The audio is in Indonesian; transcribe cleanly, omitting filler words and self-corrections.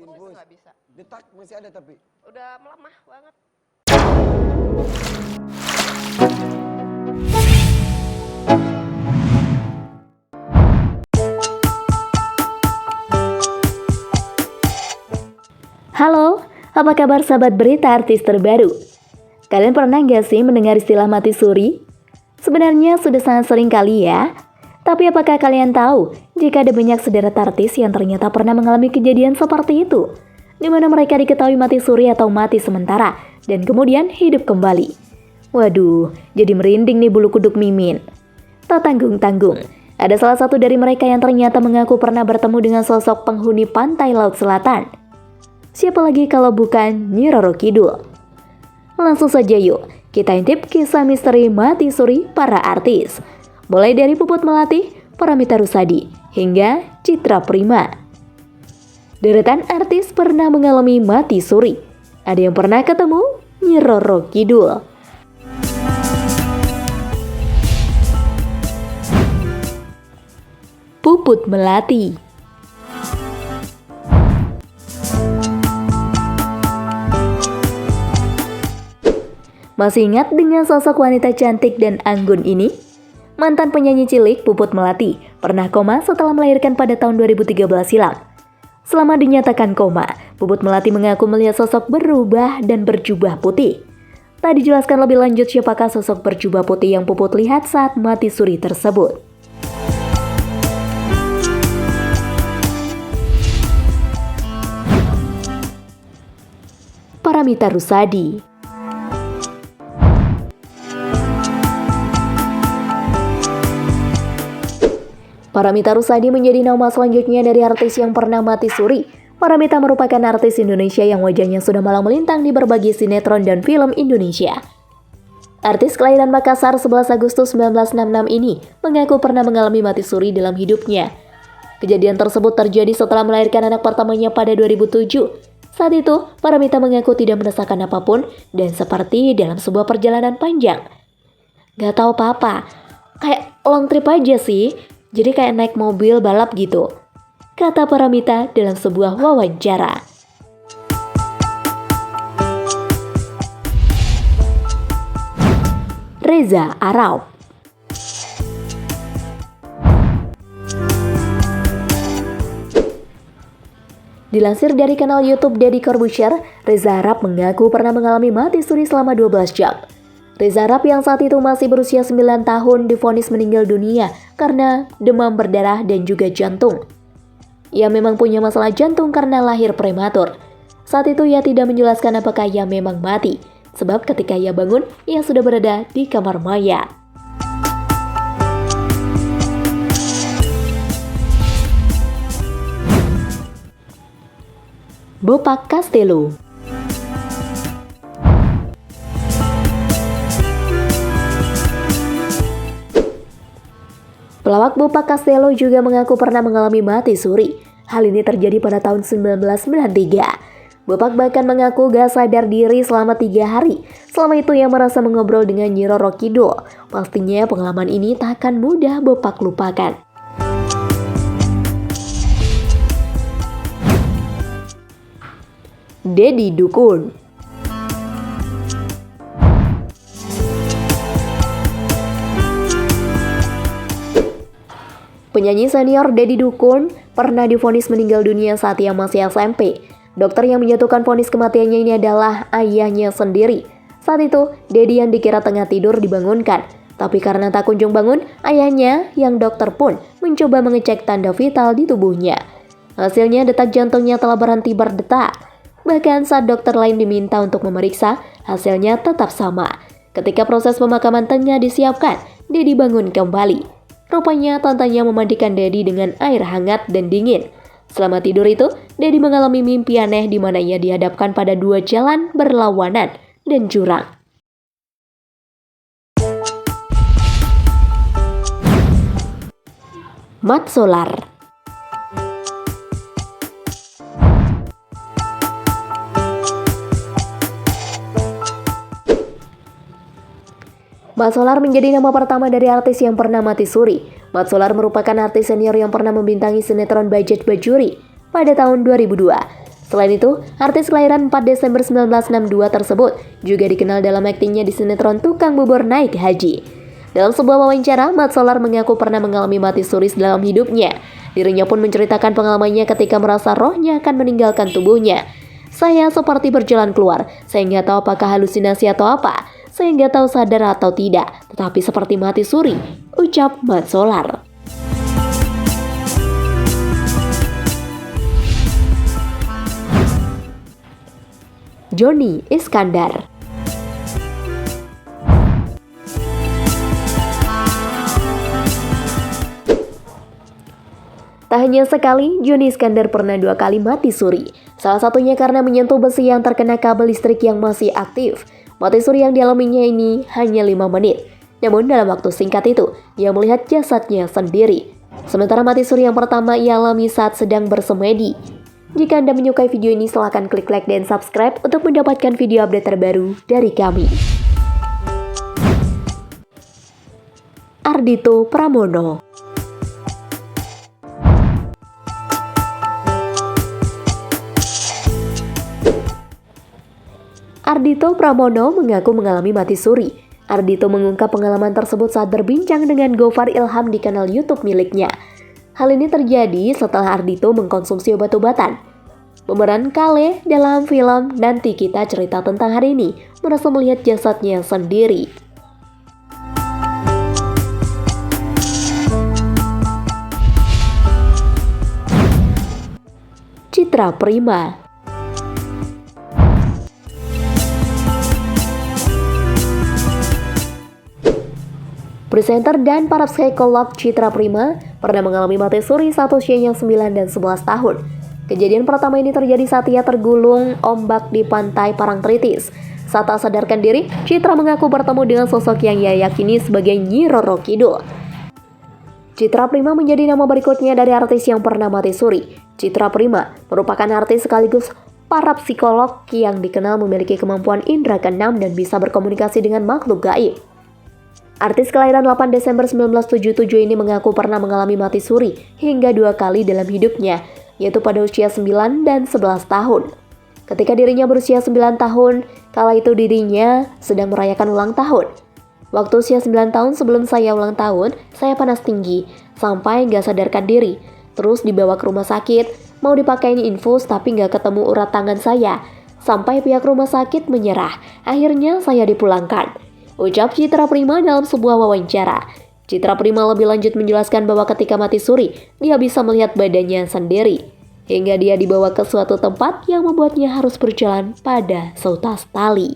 Infus. Nggak bisa. Detak masih ada tapi. Udah melemah banget. Halo, apa kabar sahabat berita artis terbaru? Kalian pernah nggak sih mendengar istilah mati suri? Sebenarnya sudah sangat sering kali ya. Tapi apakah kalian tahu jika ada banyak sederet artis yang ternyata pernah mengalami kejadian seperti itu? Di mana mereka diketahui mati suri atau mati sementara dan kemudian hidup kembali. Waduh, jadi merinding nih bulu kuduk Mimin. Tak tanggung-tanggung, ada salah satu dari mereka yang ternyata mengaku pernah bertemu dengan sosok penghuni pantai Laut Selatan. Siapa lagi kalau bukan Nyi Roro Kidul? Langsung saja yuk, kita intip kisah misteri mati suri para artis. Mulai dari Puput Melati, Paramitha Rusady, hingga Citra Prima. Deretan artis pernah mengalami mati suri. Ada yang pernah ketemu Nyi Roro Kidul. Puput Melati. Masih ingat dengan sosok wanita cantik dan anggun ini? Mantan penyanyi cilik Puput Melati pernah koma setelah melahirkan pada tahun 2013 silam. Selama dinyatakan koma, Puput Melati mengaku melihat sosok berubah dan berjubah putih. Tak dijelaskan lebih lanjut siapakah sosok berjubah putih yang Puput lihat saat mati suri tersebut. Paramitha Rusady. Paramitha Rusady menjadi nama selanjutnya dari artis yang pernah mati suri. Paramitha merupakan artis Indonesia yang wajahnya sudah malang melintang di berbagai sinetron dan film Indonesia. Artis kelahiran Makassar 11 Agustus 1966 ini mengaku pernah mengalami mati suri dalam hidupnya. Kejadian tersebut terjadi setelah melahirkan anak pertamanya pada 2007. Saat itu, Paramitha mengaku tidak merasakan apapun dan seperti dalam sebuah perjalanan panjang. Gak tahu apa-apa, kayak long trip aja sih. Jadi kayak naik mobil balap gitu, kata Paramitha dalam sebuah wawancara. Reza Arab. Dilansir dari kanal YouTube Deddy Corbuzier, Reza Arab mengaku pernah mengalami mati suri selama 12 jam. Reza Arab yang saat itu masih berusia 9 tahun divonis meninggal dunia karena demam berdarah dan juga jantung. Ia memang punya masalah jantung karena lahir prematur. Saat itu ia tidak menjelaskan apakah ia memang mati, sebab ketika ia bangun, ia sudah berada di kamar mayat. Bopak Castello. Pelawak Bopak Castello juga mengaku pernah mengalami mati suri. Hal ini terjadi pada tahun 1993. Bopak bahkan mengaku gak sadar diri selama 3 hari. Selama itu ia merasa mengobrol dengan Nyi Roro Kidul. Pastinya pengalaman ini tak akan mudah Bopak lupakan. Deddy Dukun. Penyanyi senior Deddy Dukun pernah divonis meninggal dunia saat ia masih SMP. Dokter yang menjatuhkan vonis kematiannya ini adalah ayahnya sendiri. Saat itu, Deddy yang dikira tengah tidur dibangunkan. Tapi karena tak kunjung bangun, ayahnya yang dokter pun mencoba mengecek tanda vital di tubuhnya. Hasilnya detak jantungnya telah berhenti berdetak. Bahkan saat dokter lain diminta untuk memeriksa, hasilnya tetap sama. Ketika proses pemakaman tengah disiapkan, Deddy bangun kembali. Rupanya tantanya memandikan Deddy dengan air hangat dan dingin. Selama tidur itu, Deddy mengalami mimpi aneh di mana ia dihadapkan pada 2 jalan berlawanan dan jurang. Mat Solar. Mat Solar menjadi nama pertama dari artis yang pernah mati suri. Mat Solar merupakan artis senior yang pernah membintangi sinetron Budget Bajuri pada tahun 2002. Selain itu, artis kelahiran 4 Desember 1962 tersebut juga dikenal dalam aktingnya di sinetron Tukang Bubur Naik Haji. Dalam sebuah wawancara, Mat Solar mengaku pernah mengalami mati suri dalam hidupnya. Dirinya pun menceritakan pengalamannya ketika merasa rohnya akan meninggalkan tubuhnya. Saya seperti berjalan keluar, saya nggak tahu apakah halusinasi atau apa. Saya nggak tahu sadar atau tidak, tetapi seperti mati suri, ucap Mat Solar. Joni Iskandar. Tak hanya sekali, Joni Iskandar pernah 2 kali mati suri. Salah satunya karena menyentuh besi yang terkena kabel listrik yang masih aktif. Mati suri yang dialaminya ini hanya 5 menit. Namun dalam waktu singkat itu, ia melihat jasadnya sendiri. Sementara mati suri yang pertama ia alami saat sedang bersemedi. Jika Anda menyukai video ini, silahkan klik like dan subscribe untuk mendapatkan video update terbaru dari kami. Ardhito Pramono. Ardhito Pramono mengaku mengalami mati suri. Ardhito mengungkap pengalaman tersebut saat berbincang dengan Gofar Ilham di kanal YouTube miliknya. Hal ini terjadi setelah Ardhito mengkonsumsi obat-obatan. Pemeran Kale dalam film Nanti Kita Cerita Tentang Hari Ini merasa melihat jasadnya sendiri. Citra Prima. Presenter dan para psikolog Citra Prima pernah mengalami mati suri saat usianya 9 dan 11 tahun. Kejadian pertama ini terjadi saat ia tergulung ombak di pantai Parangtritis. Saat tak sadarkan diri, Citra mengaku bertemu dengan sosok yang ia yakini sebagai Nyi Roro Kidul. Citra Prima menjadi nama berikutnya dari artis yang pernah mati suri. Citra Prima merupakan artis sekaligus para psikolog yang dikenal memiliki kemampuan indera keenam dan bisa berkomunikasi dengan makhluk gaib. Artis kelahiran 8 Desember 1977 ini mengaku pernah mengalami mati suri hingga 2 kali dalam hidupnya, yaitu pada usia 9 dan 11 tahun. Ketika dirinya berusia 9 tahun, kala itu dirinya sedang merayakan ulang tahun. Waktu usia 9 tahun sebelum saya ulang tahun, saya panas tinggi, sampai nggak sadarkan diri. Terus dibawa ke rumah sakit, mau dipakein infus tapi nggak ketemu urat tangan saya. Sampai pihak rumah sakit menyerah, akhirnya saya dipulangkan. Ucap Citra Prima dalam sebuah wawancara. Citra Prima lebih lanjut menjelaskan bahwa ketika mati suri, dia bisa melihat badannya sendiri. Hingga dia dibawa ke suatu tempat yang membuatnya harus berjalan pada seutas tali.